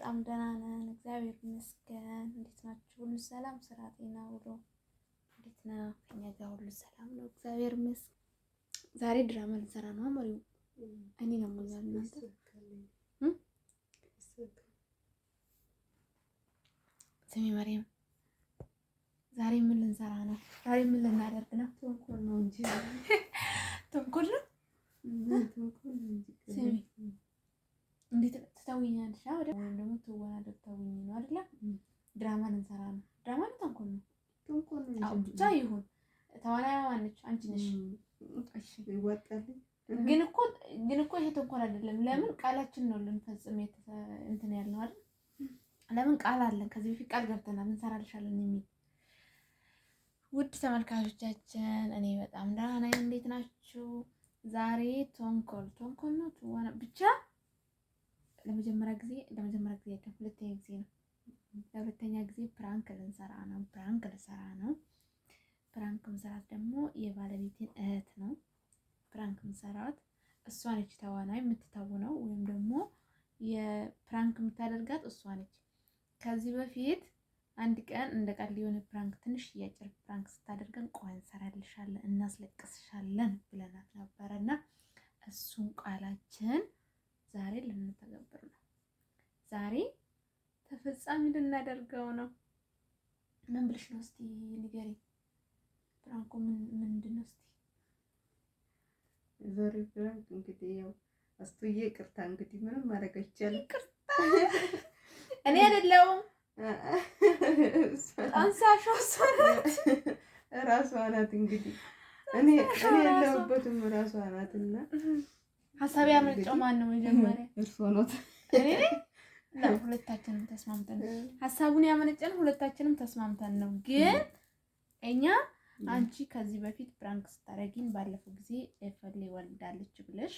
በጣም ደህና ነን፣ እግዚአብሔር ይመስገን። እንዴት ናችሁ? ሁሉ ሰላም፣ ስራ፣ ጤና፣ ውሎ እንዴት ነው? ከኛ ጋር ሁሉ ሰላም ነው፣ እግዚአብሔር ይመስገን። ዛሬ ድራማ ልንሰራ ነው። አመሪው እኔ ነው የምለው እናንተ ስሚ መሪም፣ ዛሬ ምን ልንሰራ ነው? ዛሬ ምን ልናደርግ ነው? ተንኮል ነው እንጂ ተንኮል ነው። ስሚ እንዴት ትታውኛለሽ? ወይም ደግሞ ትወናለሽ ታውኝ ነው አይደለ? ድራማ ልንሰራ ነው። ድራማ ነው ተንኮል ነው? ተንኮል ነው ብቻ ይሁን። ተዋናይ ማነች? አንቺ ነሽ። እሺ ይወጣልኝ። ግን እኮ ይሄ ተንኮል አይደለም። ለምን ቃላችን ነው ልንፈጽም እንትን ያልነው አይደል? ለምን ቃል አለን። ከዚህ በፊት ቃል ገብተናል እንሰራልሻለን የሚል ውድ ተመልካቾቻችን፣ እኔ በጣም ደህና ነኝ። እንዴት ናችሁ? ዛሬ ተንኮል ነው ትወና ብቻ ለመጀመሪያ ጊዜ ሁለተኛ ጊዜ ነው። ለሁለተኛ ጊዜ ፕራንክ ልንሰራ ነው። ፕራንክ ምሰራት ደግሞ የባለቤቴን እህት ነው። ፕራንክ ምሰራት እሷ ነች። ተዋናይ የምትተውነው ወይም ደግሞ የፕራንክ የምታደርጋት እሷ ነች። ከዚህ በፊት አንድ ቀን እንደ ቃል የሆነ ፕራንክ ትንሽ እያጭር ፕራንክ ስታደርገን ቆይ እንሰራልሻለን እናስለቅስሻለን ብለናት ነበረና እሱን ቃላችን ዛሬ ልንተገብር ነው። ዛሬ ተፈጻሚ ልናደርገው ነው። ምን ብለሽ ነው እስቲ ንገሪ። ፕራንኩ ምንድን ነው እስቲ? ዛሬ ፕራንክ እንግዲህ ያው አስቱዬ ይቅርታ፣ እንግዲህ ምንም ማድረግ አይቻልም። ይቅርታ እኔ አይደለሁም አንሳሽ ራሷ ናት። እንግዲህ እኔ ያለሁበትም ራሷ ናትና ሀሳብ ያመነጨው ማን ነው? መጀመሪያ እርሷ ናት። ሁለታችንም ተስማምተን ሀሳቡን ያመነጨን ሁለታችንም ተስማምተን ነው። ግን እኛ አንቺ ከዚህ በፊት ፕራንክ ስታረጊን ባለፈው ጊዜ ኤፈሌ ወልዳለች ብለሽ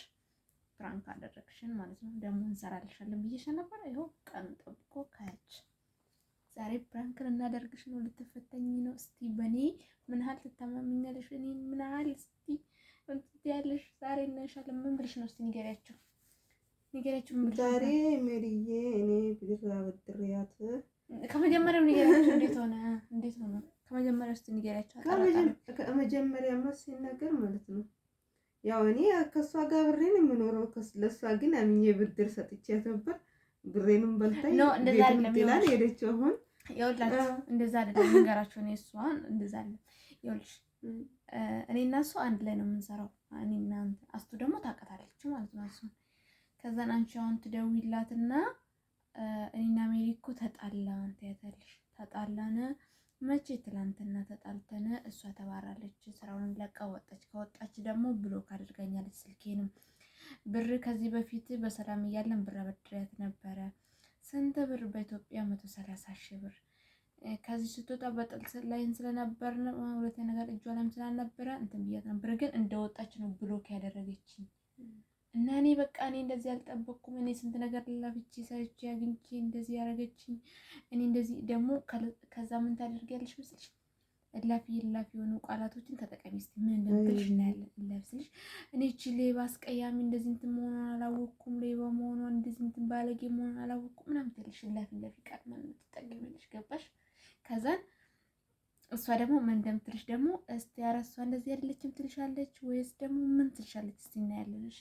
ፕራንክ አደረግሽን ማለት ነው። ደግሞ እንሰራልሻለን ብዬሽ ነበር። ይኸው ቀን ጠብቆ ካያች ዛሬ ፕራንክ ልናደርግሽ ነው። ልትፈተኝ ነው። እስቲ በኔ ምን ያህል ትተማመኛለሽ? እኔ ምን ያህል እስቲ ያለሽ ዛሬ እናሻለን። ምን ብለሽ ነው እስቲ ንገሪያቸው። ዛሬ ሜሪዬ እኔ ብር አበድሬያት ከመጀመሪያው ንገሪያቸው። እንዴት ሆነ? ከመጀመሪያው እስቲ ንገሪያቸው። ከመጀመሪያ ሲነገር ማለት ነው ያው እኔ ከሷ ጋር ብሬን የምኖረው ለሷ ግን አምኜ ብድር ሰጥቻት ነበር። ብሬንም በልታኝ ነው እንደዛ አይደለም ይላል ሄደች። አሁን ይኸውላችሁ እንደዛ አይደለም ንገራቸው። ነው እሷን እንደዛ አይደለም። ይኸውልሽ እኔና እሱ አንድ ላይ ነው የምንሰራው። እኔና አስቱ ደግሞ ታውቃታለች ማለት ነው እሱ። ከዛን አንቺ አሁን ትደውይላትና እኔና ሜሪ እኮ ተጣላን ትያታለሽ። ተጣላን መቼ? ትላንትና ተጣልተን እሷ ተባራለች፣ ስራውን ለቃ ወጣች። ከወጣች ደግሞ ብሎክ አድርጋኛለች ስልኬንም። ብር ከዚህ በፊት በሰላም እያለን ብር አበድሬያት ነበረ። ስንት ብር? በኢትዮጵያ 130,000 ብር። ከዚህ ስትወጣ በጥልስ ላይ ስለነበር ሁለተኛ ነገር እጇ ላይም ስላልነበረ እንትን ብያት ነበር። ግን እንደወጣች ነው ብሎክ ያደረገችኝ። እና እኔ በቃ እኔ እንደዚህ አልጠበቅኩም። እኔ ስንት ነገር ለፍቼ ሰርቼ አግኝቼ እንደዚህ ያደረገችኝ እኔ እንደዚህ ደግሞ ከዛ ምን ታደርጊያለሽ መስልሽ? እላፊ የሆኑ ቃላቶችን ተጠቀሚ እስቲ። ምን እንደምትልሽ እናያለን። እላፊልሽ እኔ እቺ ሌባ አስቀያሚ እንደዚህ እንትን መሆኗን አላወቅኩም፣ ሌባ መሆኗን እንደዚህ እንትን ባለጌ መሆኗን አላወቅኩም ምናምን ትልሽ። እላፊ ቃል ማለት ነው ትጠቀሚያለሽ። ገባሽ? ከዛን እሷ ደግሞ ምን እንደምትልሽ ደግሞ እስቲ ያረሷ እንደዚህ አይደለችም ትልሻለች ወይስ ደግሞ ምን ትልሻለች? እስቲ እናያለን። እሺ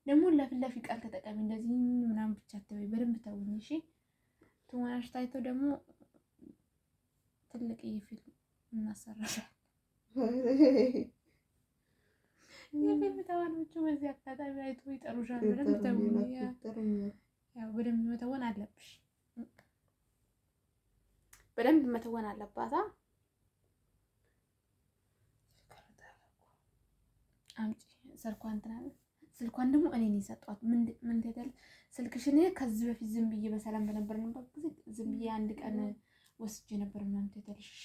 ደግሞ ለፍለፊ ቃል ተጠቀሚ። እንደዚህ ምናምን ብቻ አትበይ፣ በደንብ ተውኝ። እሺ ትወናሽ ታይቶ ደግሞ ትልቅ ፊልም እናሰራለን። የፊልም ተዋናዮቹ በዚህ አጋጣሚ አይቶ ይጠሩሻል። በደንብ ተውኝ። ያው በደንብ መተወን አለብሽ። በደንብ መተወን አለባታ። አምጪ ስልኳን ደግሞ እኔ ነኝ ሰጧት። ምን ትሄዳለች? ስልክሽን ከዚህ በፊት ዝም ብዬ በሰላም በነበርንበት ጊዜ ዝም ብዬ አንድ ቀን ወስጄ ነበር ምናምን ትሄዳለሽ። እሺ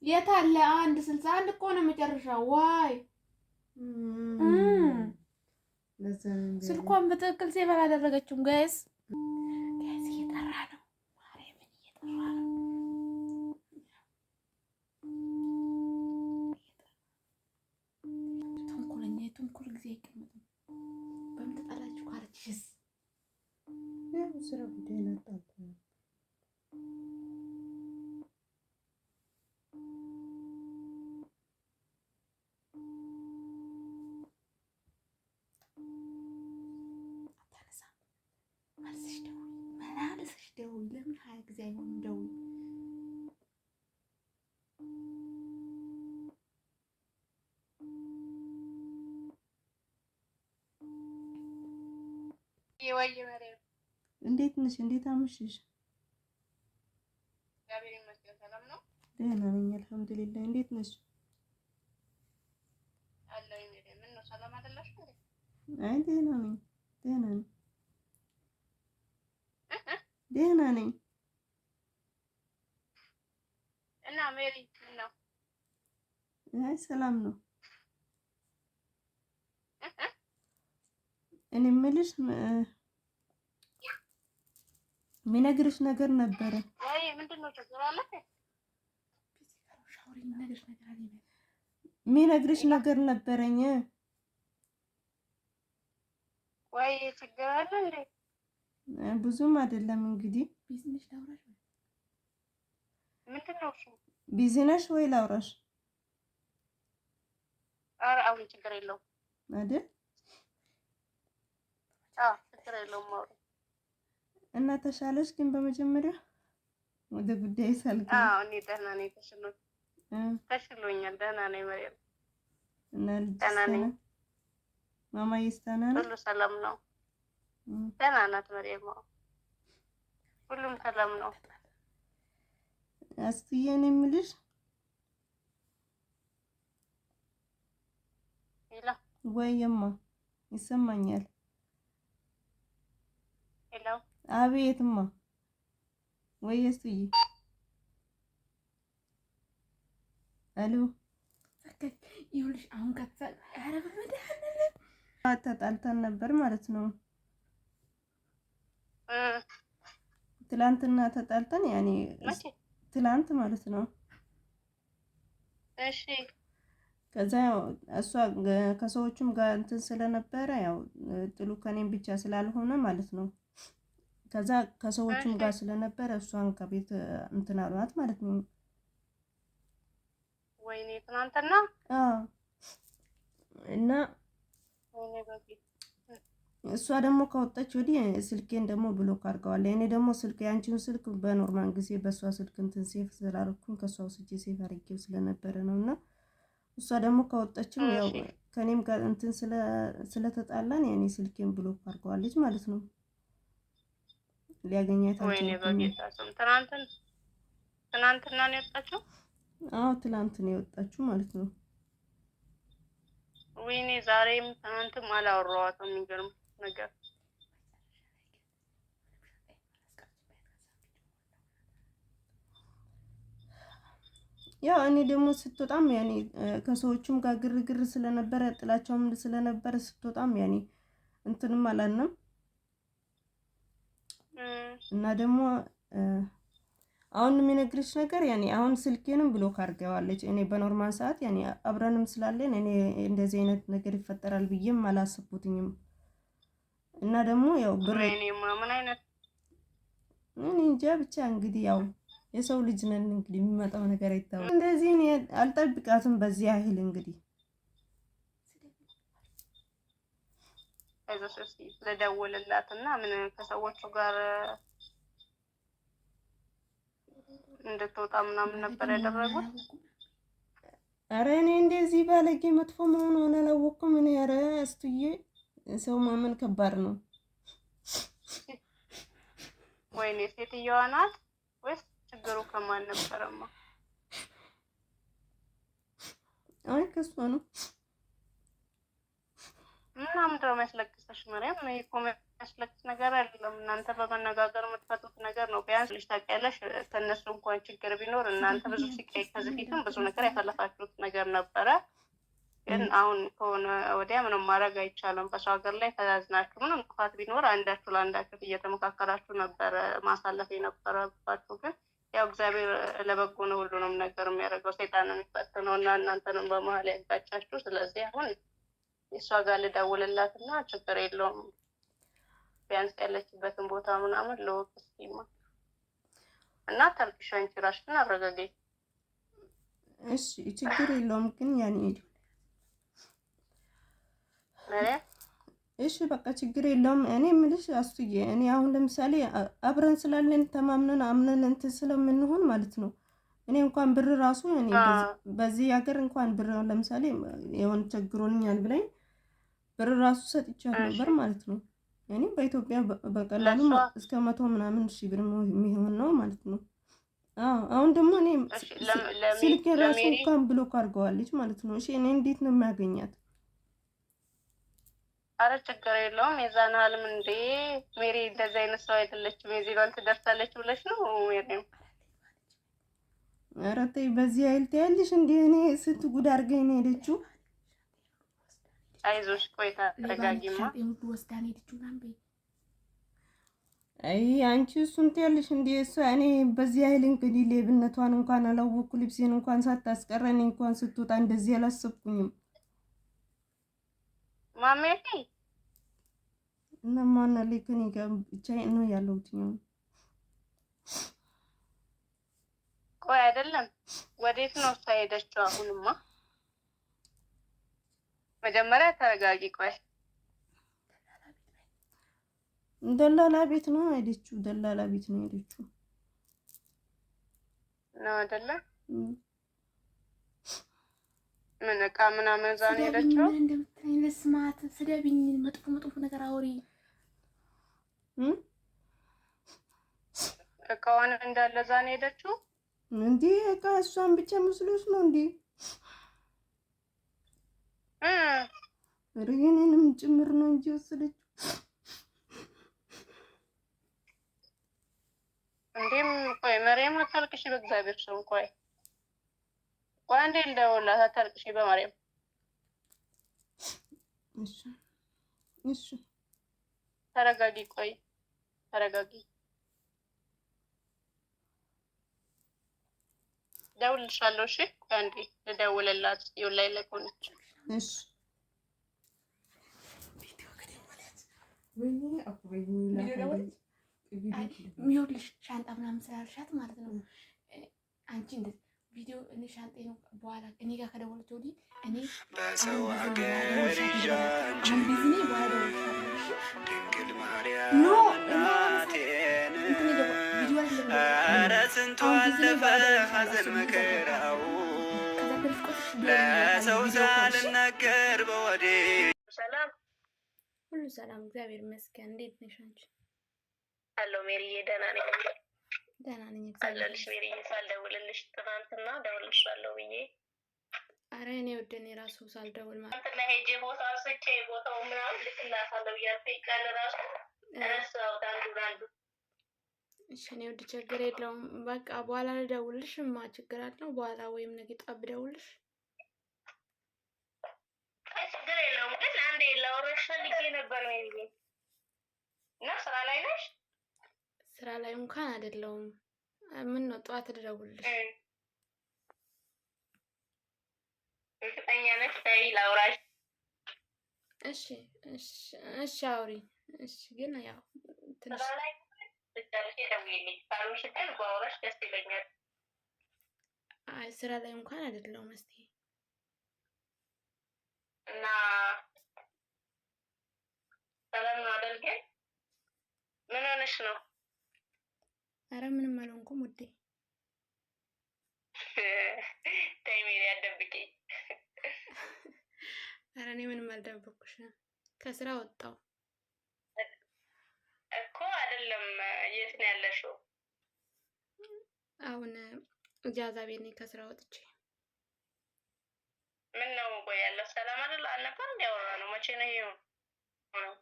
የት አለ? 161 እኮ ነው መጨረሻው። ዋይ ስልኳን በትክክል ሴቭ አላደረገችውም። ጋይስ እየጠራ ነው። ማርያምን እየጠራ ነው። ተንኮል ጊዜ አይቀመጥም። መልሰሽ ደውይ። ለምን 20 ጊዜ አይሆንም? ደውይ። እንዴት ነሽ? እንዴት አመሸሽ? ደህና ነኝ አልሐምዱሊላህ። እንዴት ነሽ? አይ ደህና ነኝ፣ ደህና ነኝ፣ ደህና ነኝ። እና ሜሪ ነው? አይ ሰላም ነው። እኔ የምልሽ የሚነግርሽ ነገር ነበረ። ወይ ምንድነው? ችግር አለ? የሚነግርሽ ነገር ነበረኝ። ወይ ችግር አለ እንዴ? ብዙም አይደለም እንግዲህ። ቢዝነስ ላውራሽ። ምንድነው እሱ? ቢዝነስ ወይ ላውራሽ? ኧረ አሁን ችግር የለውም አይደል? ችግር የለውም። አውሪ። እና ተሻለሽ ግን በመጀመሪያ ወደ ጉዳይ ሳልገባ? እኔ ደህና ነኝ። ተሽሎኛል። ደህና ነኝ መሪያም። እና ደህና ነኝ። ማማዬስ ደህና ነው? ሁሉ ሰላም ነው። ደህና ናት መሪያም። ሁሉም ሰላም ነው። አስትዬ እኔ የምልሽ ሄሎ። ወይማ ይሰማኛል? ሄሎ። አቤትማ። ወይ አስትዬ። አሎ። ይኸውልሽ አሁን ተጣልተን ነበር ማለት ነው። ትላንትና ተጣልተን ያኔ ትላንት ማለት ነው። እሺ። ከዛ እሷ ከሰዎቹም ጋር እንትን ስለነበረ ያው ጥሉ ከኔም ብቻ ስላልሆነ ማለት ነው። ከዛ ከሰዎቹም ጋር ስለነበረ እሷን ከቤት እንትን አሏት ማለት ነው። ወይኔ ትናንትና? እና ወይኔ በጌ እሷ ደግሞ ከወጣች ወዲህ ስልኬን ደግሞ ብሎክ አድርገዋለች። እኔ ደግሞ ስልክ ያንቺውን ስልክ በኖርማል ጊዜ በእሷ ስልክ እንትን ሴፍ ስላደረኩኝ ከእሷ ወስጄ ሴፍ አድርጌው ስለነበረ ነው። እና እሷ ደግሞ ከወጣችም ያው ከኔም ጋር እንትን ስለተጣላን ያኔ ስልኬን ብሎክ አድርገዋለች ማለት ነው። ሊያገኛት አልቻልኩም። ወይኔ በጌታም ትናንትና ነው የወጣችው? አዎ ትናንት ነው የወጣችው ማለት ነው። ወይኔ ዛሬም ትናንትም አላወራኋትም። የሚገርም ነገር ያው እኔ ደግሞ ስትወጣም ያኔ ከሰዎቹም ጋር ግርግር ስለነበረ ጥላቻውም ስለነበረ ስትወጣም ያኔ እንትንም አላልንም። እና ደግሞ አሁን የሚነግርሽ ነገር ያኔ አሁን ስልኬንም ብሎክ አድርገዋለች። እኔ በኖርማል ሰዓት ያኔ አብረንም ስላለን እኔ እንደዚህ አይነት ነገር ይፈጠራል ብዬም አላሰብኩትኝም። እና ደግሞ ያው ምን አይነት እኔ እንጃ ብቻ እንግዲህ ያው የሰው ልጅ ነን እንግዲህ የሚመጣው ነገር አይታወቅም። እንደዚህ እኔ አልጠብቃትም በዚህ ያህል እንግዲህ አይዞሽ እስኪ ስለደወልላትና ምን ከሰዎቹ ጋር እንድትወጣ ምናምን ነበር ያደረጉት። ኧረ እኔ እንደዚህ ባለጌ መጥፎ መሆኑን አላወቅኩም። እኔ ኧረ አስትዬ ሰው ማመን ከባድ ነው። ወይኔ ሴትዮዋ ናት ወይስ ችግሩ ከማን ነበረማ? አይ ከሷ ነው። ምናምን ነው የሚያስለቅስሽ መሪያም? እኔ እኮ የሚያስለቅስ ነገር አይደለም። እናንተ በመነጋገር የምትፈቱት ነገር ነው። ቢያንስ ልጅ ታውቂያለሽ፣ ከእነሱ እንኳን ችግር ቢኖር እናንተ ብዙ ሲቃይ ከዚህ ፊትም ብዙ ነገር ያሳለፋችሁት ነገር ነበረ። ግን አሁን ከሆነ ወዲያ ምንም ማድረግ አይቻልም። በሰው ሀገር ላይ ተያዝናችሁ ምንም ጥፋት ቢኖር አንዳችሁ ለአንዳችሁ እየተመካከራችሁ ነበረ ማሳለፍ የነበረባችሁ። ግን ያው እግዚአብሔር ለበጎ ነው ሁሉንም ነገር የሚያደርገው። ሰይጣን የሚፈትነው እና እናንተንም በመሀል ያጋጫችሁ። ስለዚህ አሁን የእሷ ጋር ልደውልላትና ችግር የለውም ቢያንስ ያለችበትን ቦታ ምናምን ለወቅ እስኪማ እና ተርኪሽ አንቺ ራስሽን አረጋገኝ። እሺ ችግር የለውም ግን ያኔ እሺ በቃ ችግር የለውም። እኔ የምልሽ አስቱዬ፣ እኔ አሁን ለምሳሌ አብረን ስላለን ተማምነን አምነን እንትን ስለምንሆን ማለት ነው። እኔ እንኳን ብር ራሱ እኔ በዚህ ሀገር እንኳን ብር ለምሳሌ የሆነ ቸግሮኛል ብለኝ ብር ራሱ ሰጥቻት ነበር ማለት ነው። እኔ በኢትዮጵያ በቀላሉ እስከ 100 ምናምን ሺህ ብር የሚሆን ነው ማለት ነው። አሁን ደግሞ እኔ ስልክ ራሱ እንኳን ብሎክ አድርገዋለች ማለት ነው። እሺ እኔ እንዴት ነው የሚያገኛት? አረ ችግር የለውም። የዛን አለም እንዴ ሜሪ እንደዚህ አይነት ሰው አይደለችም። የዚህን ትደርሳለች ብለሽ ነው ሜሪም? ኧረ ተይ በዚህ አይል ታያለሽ እንዴ? እኔ ስንት ጉድ አድርገኝ ነው ሄደችው። አይዞሽ ቆይታ ተረጋጊማ። አይ አንቺ እሱን ትያለሽ እንዴ? እሷ እኔ በዚህ አይል እንግዲህ ሌብነቷን እንኳን አላወኩ። ልብሴን እንኳን ሳታስቀረኝ እንኳን ስትወጣ እንደዚህ አላሰብኩኝም። ማሜ እና ማን አለ ከኔ ጋር ብቻዬን ነው ያለሁት ነው። ቆይ አይደለም ወዴት ነው እሷ ሄደችው? አሁንማ መጀመሪያ ተረጋጊ። ቆይ ደላላ ቤት ነው ሄደችው። ደላላ ቤት ነው ሄደችው ነው አይደለ? ምን ዕቃ ምናምን እዛ ነው ሄደችው? እንደምትለኝ ለስማት ስደብኝ፣ መጥፎ መጥፎ ነገር አውሪ። እቃዋን እንዳለ እዛ ነው ሄደችው እንዴ? ዕቃ እሷን ብቻ መስሎሽ ነው እንዴ? እኔንም ጭምር ነው እንጂ ወሰደችው። እንዴም ቆይ መሪያም አታልቅሽ፣ በእግዚአብሔር ሰው ቆይ አንዴ እንደውላት አታልቅሽ በማርያም። እሺ ተረጋጊ፣ ቆይ ተረጋጊ። ደውልልሻለሁ። እሺ አንዴ ልደውልላት ይኸው ላይ ለቆነች። እሺ ይኸውልሽ ሻንጣ ምናምን ስላልሻት ማለት ነው። አንቺ እንደዚህ ቪዲዮ እኔ ሻንጤ ነው በኋላ እኔ ጋር ከደወለች ወዲህ እኔ በሰው ሀገር ይዣንቺ ድንግል ማርያም እናቴን ኧረ ስንቱ አለፈ ሐዘን መከራው ለሰው ሳልናገር በወዴ። ሰላም ሁሉ ሰላም፣ እግዚአብሔር ይመስገን። እንዴት ነሽ አንቺ? አሎ ሜሪዬ፣ ደህና ነኝ። ደህና ነኝ አለልሽ ሜሪዬ። ሳልደውልልሽ ትናንትና ደውልልሻለሁ ብዬ አረ እኔ ወደ እኔ ራሱ ሳልደውል ማለት እንትና ሄጄ ቦታ አንስቼ ቦታው ምናምን ልክላታለሁ እያልኩኝ ቀን ራሱ ረሳሁት አንዱ። እሺ እኔ ወደ ችግር የለውም በቃ በኋላ ልደውልሽ። ማ ችግር አለው? በኋላ ወይም ነገ ጠብ ደውልሽ። አይ ችግር የለውም ግን አንዴ ላወራሽ ፈልጌ ነበር ሜሪዬ። እና ስራ ላይ ነሽ? ስራ ላይ እንኳን አይደለሁም። ምን ነው ጠዋት ልደውልሽ። እርግጠኛ ነሽ? ተይ ላውራሽ። እሺ አውሪ። እሺ ግን ያው ትንሽ ስራ ላይ ብቻሽ ደውይልኝ። ካልሆንሽ ግን ባወራሽ ደስ ይለኛል። አይ ስራ ላይ እንኳን አይደለሁም እስቲ እና ሰላም ነው አይደል? ግን ምን ሆነሽ ነው? አረ ምንም አልሆንኩም ውዴ። ተይ ሜሪ አትደብቂኝ። አረ እኔ ምንም አልደበኩሽም። ከስራ ወጣሁ እኮ አይደለም። የት ነው ያለሽው? አሁን እጃዛ ቤት ነኝ ከስራ ወጥቼ። ምን ነው ቆይ ያለው ሰላም አይደል? አልነበር እንዲያወራ ነው። መቼ ነው ይሄው ነው?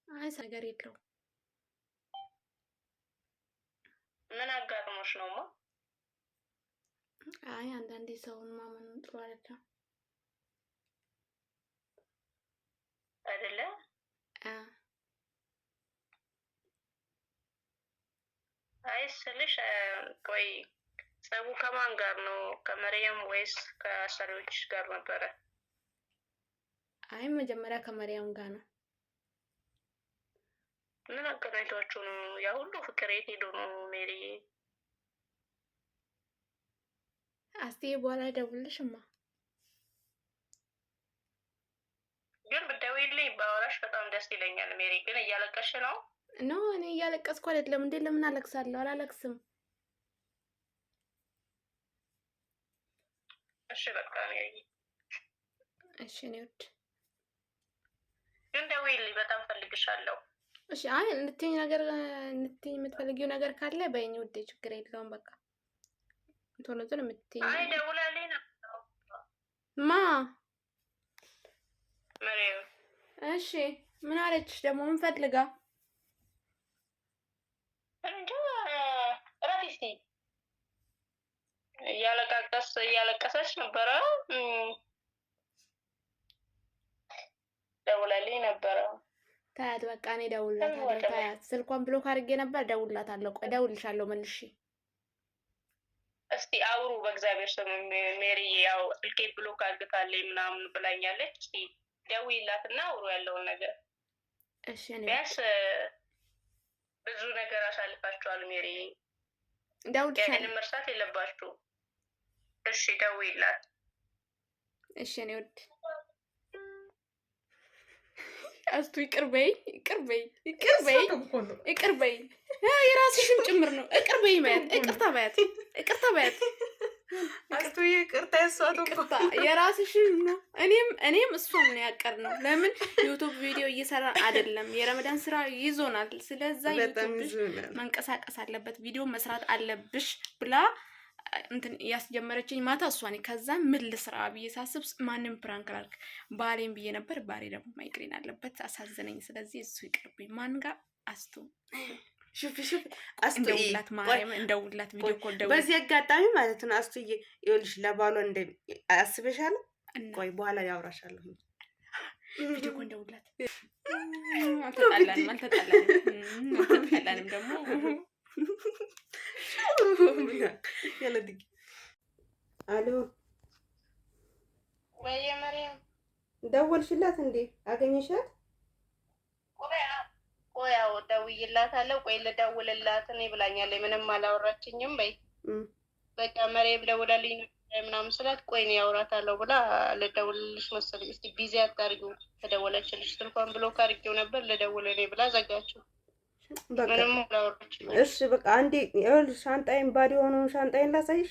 አይ ነገር የለውም። ምን አጋጥሞሽ ነው? አይ አንዳንዴ ሰውን ማመን ጥሩ አይደለም አይደለ? አይ ስልሽ ቆይ ጸቡ ከማን ጋር ነው? ከመሪያም ወይስ ከአሰሪዎች ጋር ነበረ? አይ መጀመሪያ ከመሪያም ጋር ነው። ምን አገናኝቷችሁ ነው? ያ ሁሉ ፍቅር የት ሄዶ ነው ሜሪ? አስቴ በኋላ ደውልሽማ። ግን ብትደውይ ብትደውይልኝ ባወራሽ በጣም ደስ ይለኛል። ሜሪ ግን እያለቀሽ ነው? ኖ እኔ እያለቀስኩ አይደለም እንዴ። ለምን አለቅሳለሁ? አላለቅስም። እሺ በቃ ሜሪ። እሺ እኔ ውድ ግን ደውይልኝ፣ በጣም ፈልግሻለሁ። እሺ አይ እንድትይኝ የምትፈልጊው ነገር ካለ በይኝ ውዴ፣ ችግር የለውም። በቃ ቶሎ ቶሎ የምትይኝ። አይ ደውላልኝ ነበር ማ መሪው። እሺ ምን አለች ደግሞ? ምን ፈልጋ? እንጃ ራፊስቲ እያለቀሰች ነበረ። ደውላልኝ ነበረ። ታያት በቃ እኔ ደውልላታለሁ። ታያት ስልኳን ብሎክ አድርጌ ነበር። ደውልላታለሁ። ቆይ ደውልልሻለሁ መልሼ። እስቲ አውሩ በእግዚአብሔር ስም ሜሪ። ያው ስልኬ ብሎክ አድርጋለች ምናምን ብላኛለች። እስቲ ደውይላትና አውሩ ያለውን ነገር። እሺ እኔ ቢያንስ ብዙ ነገር አሳልፋችኋል ሜሪ። ደውልልሻለሁ። ያንን መርሳት የለባችሁ። እሺ ደውይላት። እሺ እኔ ውድ አስቱ ይቅር በይ፣ ይቅር በይ፣ ይቅር በይ፣ ይቅር በይ። የራስሽም ጭምር ነው። ይቅር በይ ማለት ይቅርታ በያት፣ ይቅርታ በያት። አስቱ ይቅርታ ያሷት እኮ የራስሽም ነው። እኔም እሷም ነው ያቀርነው። ለምን ዩቲዩብ ቪዲዮ እየሰራ አይደለም? የረመዳን ስራ ይዞናል። ስለዛ ዩቲዩብ መንቀሳቀስ አለበት፣ ቪዲዮ መስራት አለብሽ ብላ እንትን ያስጀመረችኝ ማታ እሷ ነኝ። ከዛ ምን ልስራ ብዬ ሳስብ ማንም ፕራንክ ላድርግ ባሌን ብዬ ነበር። ባሌ ደግሞ ማይግሬን አለበት፣ አሳዘነኝ። ስለዚህ እሱ ይቅርብኝ። ማን ጋር አስቱ ሹፍ አስቱ እንደውላት ማርያም እንደውላት ቪዲዮ ኮል ደውል። በዚህ አጋጣሚ ማለት ነው አስቱዬ ይኸውልሽ ለባሏ እንደ አስበሻል። ቆይ በኋላ ያወራሻለሁ። ቪዲዮ ኮል ደውላት። አልተጣላንም ደግሞ አሎ ወይ መሪም ደወልሽላት እንዴ? አገኘሻት? ቆይ ያው ደውይላታለሁ። ቆይ ልደውልላት እኔ ብላኛለች። ምንም አላወራችኝም። በይ በቃ መሪም ደውላልኝ ምናምን ስላት ቆይ እኔ አውራታለሁ ብላ ልደውልልሽ መሰለኝ። እስቲ ቢዚ አታርጊው። ተደወለችልሽ ስልኳን ብሎክ አድርጌው ነበር ልደውል እኔ ብላ ዘጋችው። ምንም አላወራችኝም። እሺ በቃ አንዴ ይኸውልሽ ሻንጣዬን ባዶ የሆነውን ሻንጣዬን ላሳይሽ።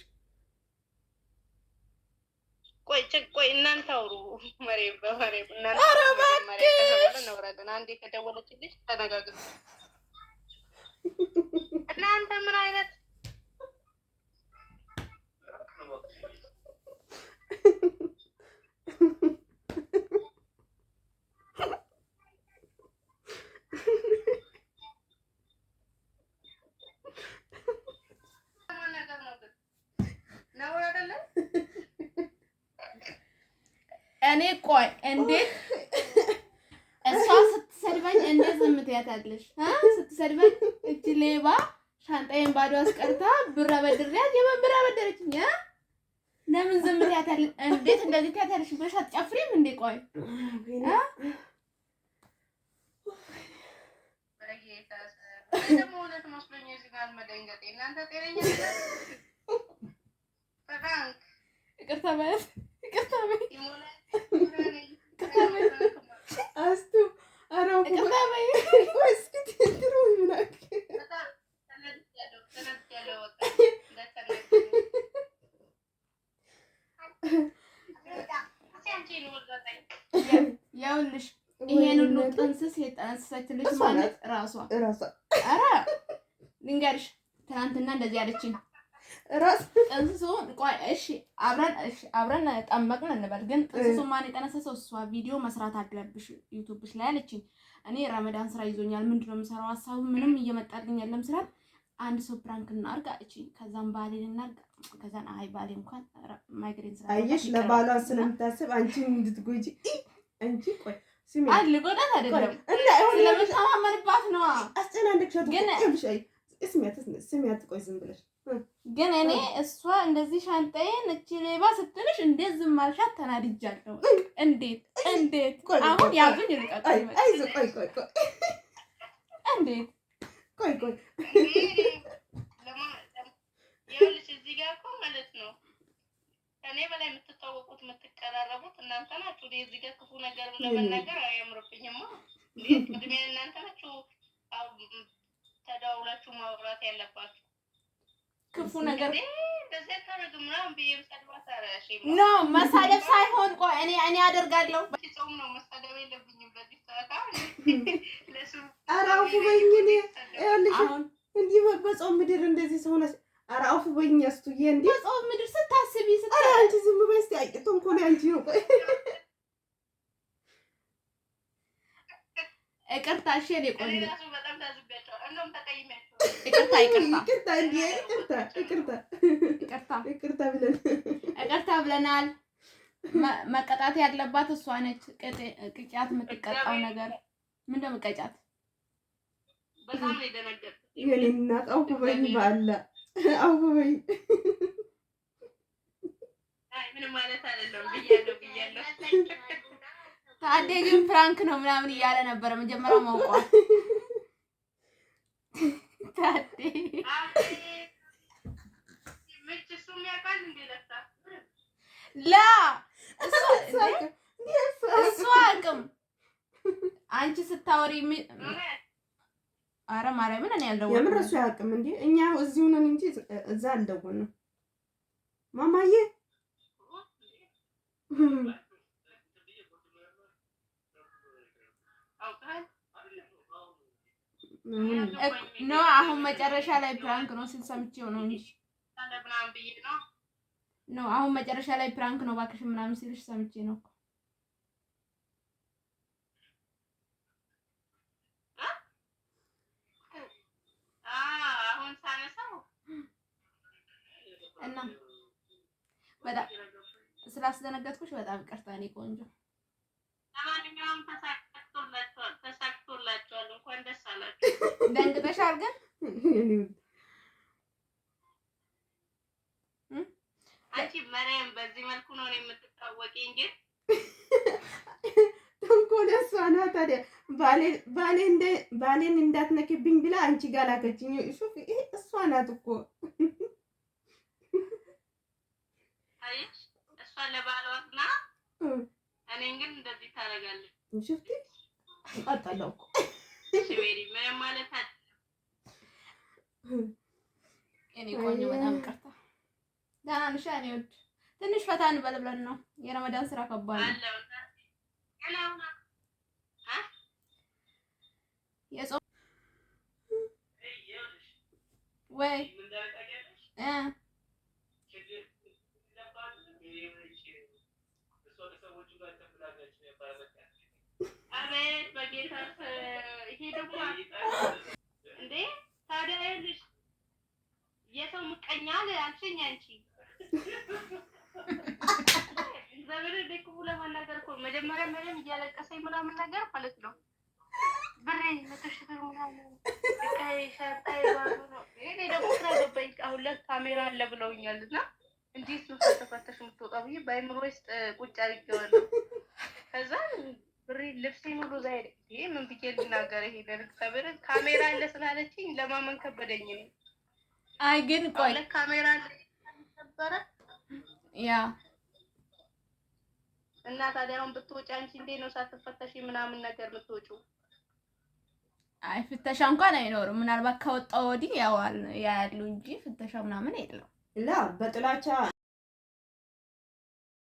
ቆይ እናንተ አውሩ። መሬም በመሬም እናንተ እናወራለን። አንዴ ከደወለችልሽ ተነጋግሩ። እናንተ ምን አይነት እኔ ቆይ እንዴት እሷ ስትሰድበኝ እንዴት ዝም ትያታለሽ? ስትሰድበኝ እቺ ሌባ ሻንጣዬን ባዶ አስቀርታ ብር አበድሬያት የምን ብር አበደረችኝ? ለምን ዝም ትያታለሽ? እንዴት እንደዚህ ትያታለሽ? ብለሽ አትጨፍሪም እንዴ? ቆይ ይቅርታ በያት፣ ይቅርታ በይ፣ አስቱ ኧረ ይቅርታ በይ። እስኪ ትንትሩ ይላክ ያውልሽ ይሄን ሁሉ ጥንስስ የጠነሰሰችልሽ ማለት ራሷ። ኧረ ልንገርሽ ትናንትና እንደዚህ አለችኝ። ራስ ጥንስሱ ቆይ እሺ አብረን ጠመቅን እንበል፣ ግን ጥንስሱ ማን የጠነሰሰው? እሷ ቪዲዮ መስራት አለብሽ ዩቲዩብሽ ላይ አለችኝ። እኔ ረመዳን ስራ ይዞኛል፣ ምንድነው የምሰራው? ሀሳቡ ምንም እየመጣልኝ አይደለም። ስራ አንድ ሰው ፕራንክ እናድርግ አለችኝ። ከዛም ባሌን እናድርግ፣ ከዛን አይ ባሌ እንኳን ማይግሬን ስራ አየሽ፣ ለባሏ ስለምታስብ አንቺ እንድትጎጂ እንጂ ቆይ ሲሚ ልጎዳት አይደለም ስለምታማመንባት ነው። አስጨናንቅሻት ግን ስሚያት ቆይ ዝም ብለሽ ግን እኔ እሷ እንደዚህ ሻንጣዬን እቺ ሌባ ስትልሽ እንዴት ዝም አልሻት? ተናድጃለሁ። እንዴት አሁን ያዙኝ ልቀቀኝ። አይዞህ ቆይ እንዴት ቆይ ይኸውልሽ እዚህ ጋር እኮ ማለት ነው ከእኔ በላይ የምትታወቁት የምትቀራረቡት እናንተ ናችሁ። እዚህ ጋር ክፉ ነገር ለመናገር አያምርብኝም። ቅድሚያ እናንተ ናችሁ ተደዋውላችሁ ማውራት ያለባችሁ። ክፉ ነገር እንደዚህ ታረግ ምናምን ብዬ ብሰድባት ኖ መሳደብ ሳይሆን ቆይ እኔ አደርጋለሁ። ጾም ነው መሳደብ የለብኝም በዚህ ሰዓት። ለሱ ኧረ አውፉ በይኝ። እኔ ይኸውልሽ እንዲህ በጾም ምድር እንደዚህ ሰው ነሽ። ኧረ አውፉ በይኝ አስቱዬ። እንዴ በጾም ምድር ስታስቢ ኧረ አንቺ ዝም በይ እስኪ። አይጥቶም እኮ ነው አንቺ ነው። ቆይ ይቅርታ እሺ። እኔ ቆይ ራሱ በጣም ታዝቢያቸው እንደውም ተቀይሜያቸው ይቅርታ ብለናል። መቀጣት ያለባት እሷ ነች። ቅጫት የምትቀጣው ነገር ምንድን ነው? የምትቀጫት በጣም ነው የደነገጥኩት። የኔ እናት አውፉ በይኝ፣ በአላ አውፉ በይኝ። አይ ምንም ማለት አይደለም ብያለሁ። ታዴ ግን ፍራንክ ነው ምናምን እያለ ነበረ መጀመሪያ ማውቋል። ታዴ ላ እሱ አቅም አንቺ ስታወሪ አረ ማርያምን እኔ ያልደወልኩ የምር እሱ አያውቅም እንዴ? እኛ እዚሁ ነን እንጂ እዛ አልደወልንም። ማማዬ ኖ አሁን መጨረሻ ላይ ፕራንክ ነው ሲል ሰምቼው ነው እንጂ ኖ አሁን መጨረሻ ላይ ፕራንክ ነው እባክሽ ምናምን ሲልሽ ሰምቼ ነው እኮ። አሁን ሳነሳው እና በጣም ስላስደነገጥኩሽ በጣም ይቅርታ። እኔ ቆንጆ ለማንኛውም ተሳክቶላችኋል። እንኳን ደስ አላችሁ። ደንግጠሻል ግን አንቺ መሪያም በዚህ መልኩ ነው የምትታወቂኝ። ግን ተንኮል እሷ ናት። ታዲያ ባሌን እንዳትነኪብኝ ብላ አንቺ ጋር ላከችኝ። ሹፍ እሷ ናት እኮ። አይሽ እሷ ለባሏና እኔን ግን እንደዚህ ታደርጋለች። ሹፍቲ አጣለው እኮ ሽቤሪ ምንም ማለት አይደለም። እኔ ቆንጆ በጣም ይቅርታ። ደህና ነሽ? እኔ ወድ ትንሽ ፈታ እንበል ብለን ነው። የረመዳን ስራ ከባድ ነው። የጾም ወይ አቤት በጌታ ይሄ ደግሞ እንዴ ታዲያ ይኸውልሽ የሰው ምቀኛ አልሽኝ አንቺ። እግዚአብሔር ደክሞ ለማናገር እኮ መጀመሪያ ምንም እያለቀሰኝ ምናምን ነገር ማለት ነው። ብሬ ለተሽከር ምናምን እቃዬ ሻንጣዬ ባዶ ነው። እኔ ደግሞ ስራ ገባኝ። አሁን ላይ ካሜራ አለ ብለውኛልና እንዴት ነው ተፈተሽ የምትወጣው ብዬ በአይምሮ ውስጥ ቁጭ አድርጌዋለሁ። ከዛ ብሬ ልብሴ ሙሉ ዛይደ ይሄ ምን ብዬ ልናገር? ይሄ ለእግዚአብሔር ካሜራ አለ ስላለችኝ ለማመን ከበደኝ ነው። አይ ግን ቆይ ካሜራ ነበረ ያ እና ታዲያ አሁን ብትወጪ አንቺ እንዴት ነው ሳትፈተሽ ምናምን ነገር የምትወጪው? አይ ፍተሻ እንኳን አይኖርም። ምናልባት ከወጣው ወዲህ ያሉ እንጂ ፍተሻ ምናምን የለም። ላ በጥላቻ